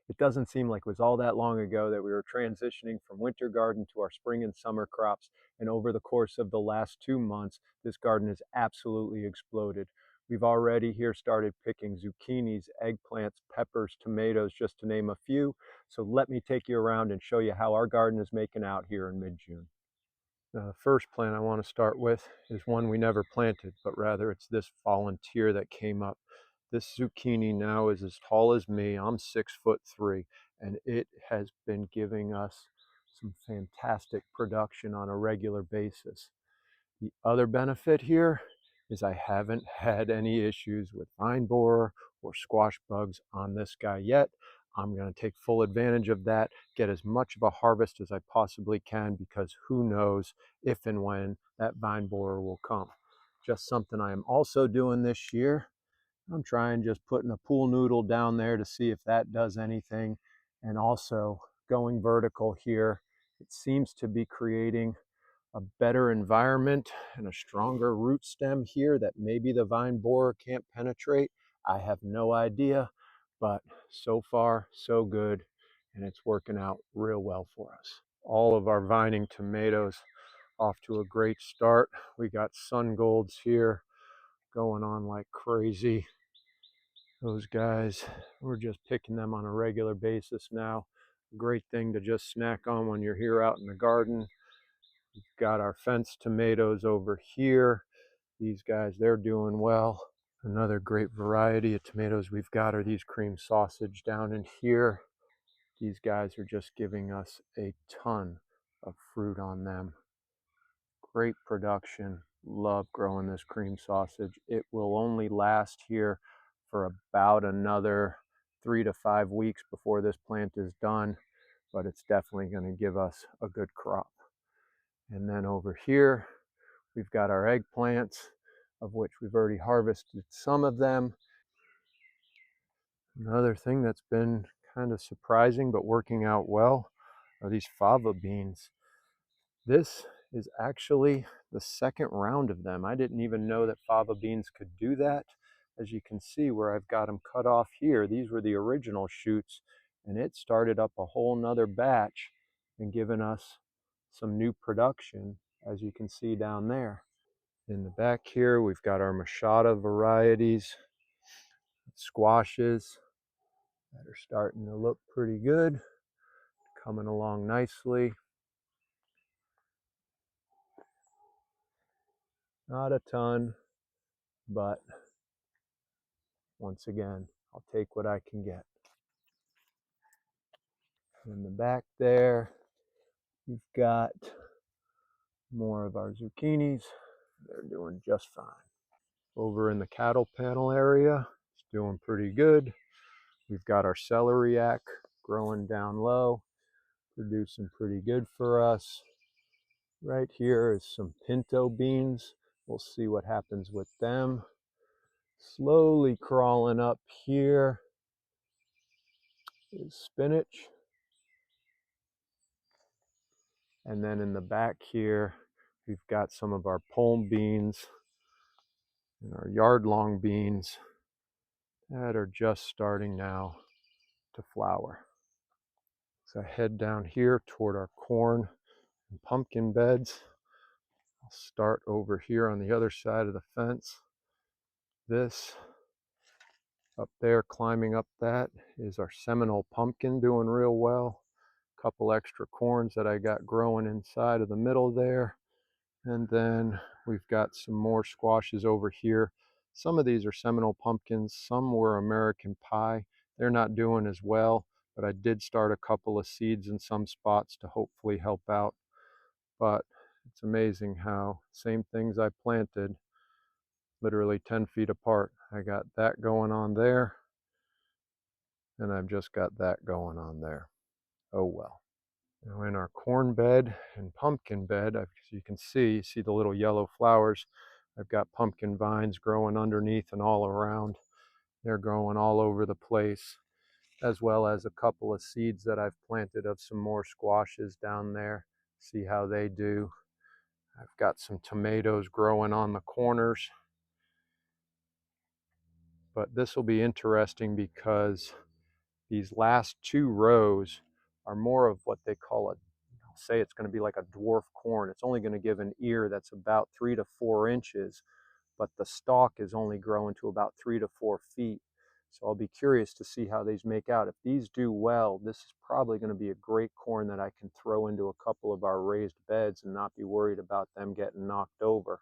It doesn't seem like it was all that long ago that we were transitioning from winter garden to our spring and summer crops, and over the course of the last 2 months, this garden has absolutely exploded. We've already here started picking zucchinis, eggplants, peppers, tomatoes, just to name a few. So let me take you around and show you how our garden is making out here in mid-June. Now, the first plant I want to start with is one we never planted, but rather it's this volunteer that came up. This zucchini now is as tall as me. I'm 6'3", and it has been giving us some fantastic production on a regular basis. The other benefit here is I haven't had any issues with vine borer or squash bugs on this guy yet. I'm going to take full advantage of that, get as much of a harvest as I possibly can, because who knows if and when that vine borer will come. Just something I am also doing this year. I'm trying just putting a pool noodle down there to see if that does anything. And also going vertical here, it seems to be creating a better environment and a stronger root stem here that maybe the vine borer can't penetrate. I have no idea, but so far so good, and it's working out real well for us. All of our vining tomatoes off to a great start. We got sun golds here going on like crazy. Those guys, we're just picking them on a regular basis now. Great thing to just snack on when you're here out in the garden. We've got our fence tomatoes over here. These guys, they're doing well. Another great variety of tomatoes we've got are these cream sausage down in here. These guys are just giving us a ton of fruit on them. Great production. Love growing this cream sausage. It will only last here for about another 3 to 5 weeks before this plant is done, but it's definitely going to give us a good crop. And then over here, we've got our eggplants, of which we've already harvested some of them. Another thing that's been kind of surprising but working out well are these fava beans. This is actually the second round of them. I didn't even know that fava beans could do that. As you can see where I've got them cut off here, these were the original shoots, and it started up a whole nother batch and given us some new production, as you can see down there. In the back here, we've got our machada varieties, squashes that are starting to look pretty good, coming along nicely. Not a ton, but once again, I'll take what I can get. In the back there, we've got more of our zucchinis. They're doing just fine. Over in the cattle panel area, it's doing pretty good. We've got our celeriac growing down low, producing pretty good for us. Right here is some pinto beans. We'll see what happens with them. Slowly crawling up here is spinach. And then in the back here, we've got some of our pome beans and our yard-long beans that are just starting now to flower. So I head down here toward our corn and pumpkin beds. I'll start over here on the other side of the fence. This up there, climbing up that, is our Seminole pumpkin, doing real well. A couple extra corns that I got growing inside of the middle there. And then we've got some more squashes over here. Some of these are Seminole pumpkins, some were American pie. They're not doing as well, but I did start a couple of seeds in some spots to hopefully help out. But it's amazing how same things I planted, literally 10 feet apart. I got that going on there, and I've just got that going on there. Oh well. Now in our corn bed and pumpkin bed, as you can see, you see the little yellow flowers. I've got pumpkin vines growing underneath and all around. They're growing all over the place, as well as a couple of seeds that I've planted of some more squashes down there. See how they do. I've got some tomatoes growing on the corners. But this will be interesting because These last two rows are more of what they call I'll say it's going to be like a dwarf corn. It's only going to give an ear that's about 3 to 4 inches, but the stalk is only growing to about 3 to 4 feet. So I'll be curious to see how these make out. If these do well, this is probably going to be a great corn that I can throw into a couple of our raised beds and not be worried about them getting knocked over.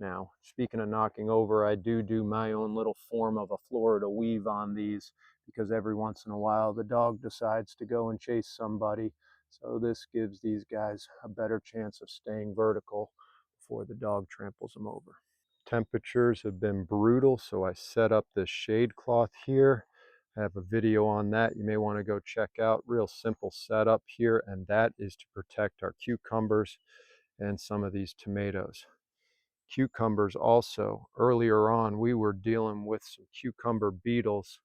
Now, speaking of knocking over, I do my own little form of a Florida weave on these because every once in a while the dog decides to go and chase somebody. So this gives these guys a better chance of staying vertical before the dog tramples them over. Temperatures have been brutal, so I set up this shade cloth here. I have a video on that you may want to go check out. Real simple setup here, and that is to protect our cucumbers and some of these tomatoes. Cucumbers also, earlier on we were dealing with some cucumber beetles.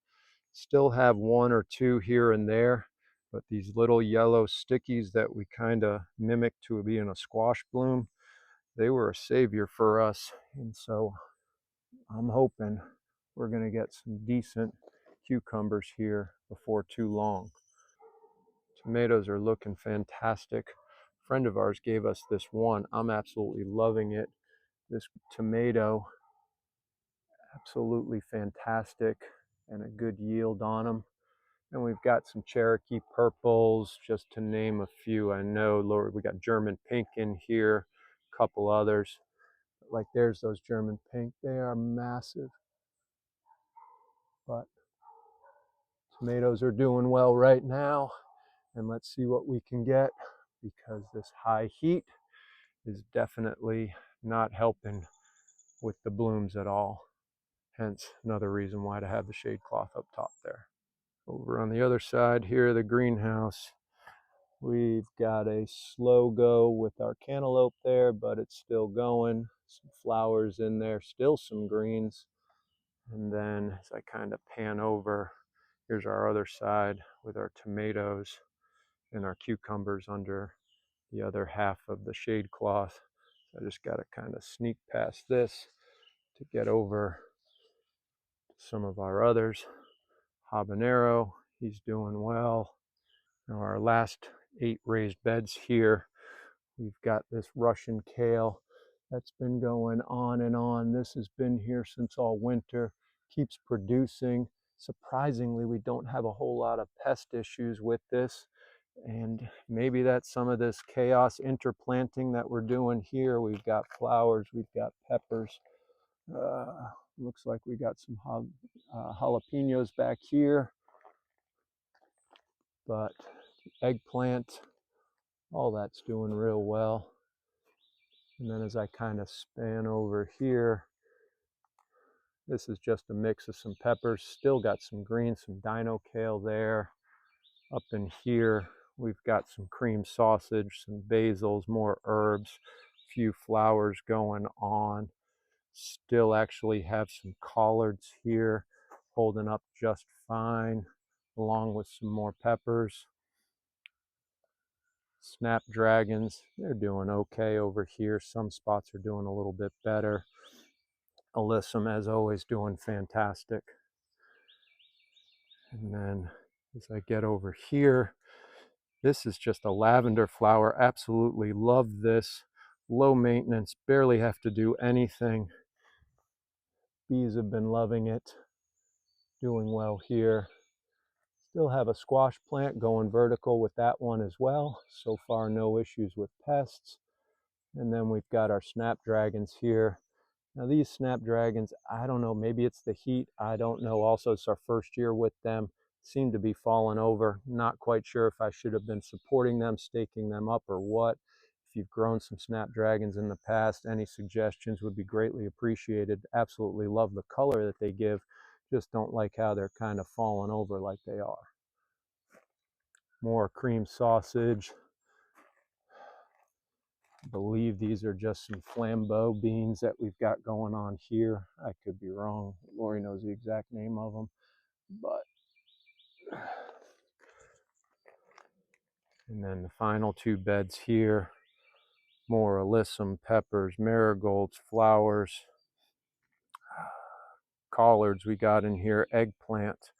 Still have one or two here and there, but these little yellow stickies that we kind of mimic to be in a squash bloom, they were a savior for us. And so I'm hoping we're going to get some decent cucumbers here before too long. Tomatoes are looking fantastic. A friend of ours gave us this one. I'm absolutely loving it. This tomato, absolutely fantastic, and a good yield on them. And we've got some Cherokee purples, just to name a few. I know, Lord, we got German pink in here, a couple others. Like there's those German pink, they are massive. But tomatoes are doing well right now, and let's see what we can get, because this high heat is definitely not helping with the blooms at all. Hence another reason why to have the shade cloth up top there. Over on the other side here, the greenhouse, we've got a slow go with our cantaloupe there, but it's still going. Some flowers in there, still some greens. And then as I kind of pan over, here's our other side with our tomatoes and our cucumbers under the other half of the shade cloth. So I just got to kind of sneak past this to get over some of our others. Habanero, he's doing well. Now our last 8 raised beds here, we've got this Russian kale that's been going on and on. This has been here since all winter, keeps producing. Surprisingly, we don't have a whole lot of pest issues with this. And maybe that's some of this chaos interplanting that we're doing here. We've got flowers, we've got peppers. Looks like we got some jalapenos back here. But eggplant, all that's doing real well. And then as I kind of span over here, this is just a mix of some peppers. Still got some greens, some dino kale there. Up in here, we've got some cream sausage, some basils, more herbs, a few flowers going on. Still actually have some collards here, holding up just fine, along with some more peppers. Snapdragons, they're doing okay over here. Some spots are doing a little bit better. Alyssum, as always, doing fantastic. And then as I get over here, this is just a lavender flower. Absolutely love this. Low maintenance, barely have to do anything. Bees have been loving it. Doing well here. Still have a squash plant going vertical with that one as well. So far, no issues with pests. And then we've got our snapdragons here. Now these snapdragons, I don't know, maybe it's the heat, I don't know. Also, it's our first year with them. Seem to be falling over. Not quite sure if I should have been supporting them, staking them up, or what. If you've grown some snapdragons in the past, any suggestions would be greatly appreciated. Absolutely love the color that they give. Just don't like how they're kind of falling over like they are. More cream sausage. I believe these are just some flambeau beans that we've got going on here. I could be wrong. Lori knows the exact name of them. But and then the final 2 beds here, more alyssum, peppers, marigolds, flowers, collards we got in here, eggplant.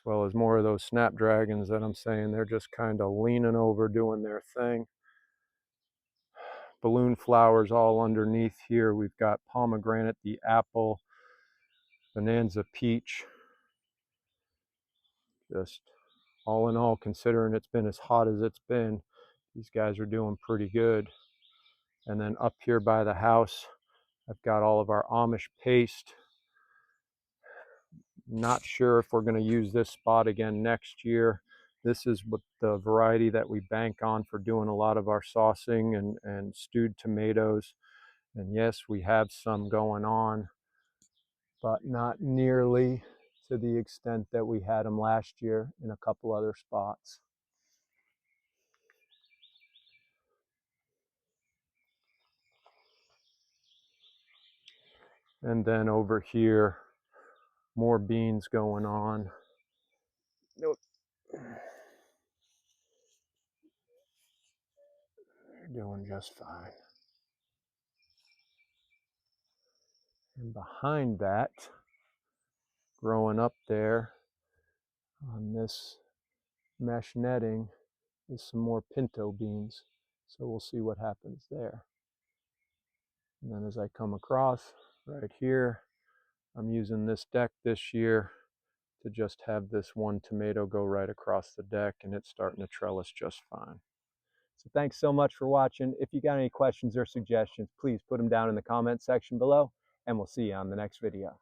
as well as more of those snapdragons that I'm saying they're just kind of leaning over doing their thing. Balloon flowers all underneath here. We've got pomegranate, the apple, bonanza peach. Just all in all, considering it's been as hot as it's been, these guys are doing pretty good. And then up here by the house, I've got all of our Amish paste. Not sure if we're going to use this spot again next year. This is what the variety that we bank on for doing a lot of our saucing and stewed tomatoes. And yes, we have some going on, but not nearly to the extent that we had them last year in a couple other spots. And then over here, more beans going on. Nope. They're doing just fine. And behind that, growing up there on this mesh netting, is some more pinto beans. So we'll see what happens there. And then as I come across right here, I'm using this deck this year to just have this one tomato go right across the deck, and it's starting to trellis just fine. So thanks so much for watching. If you got any questions or suggestions, please put them down in the comment section below, and we'll see you on the next video.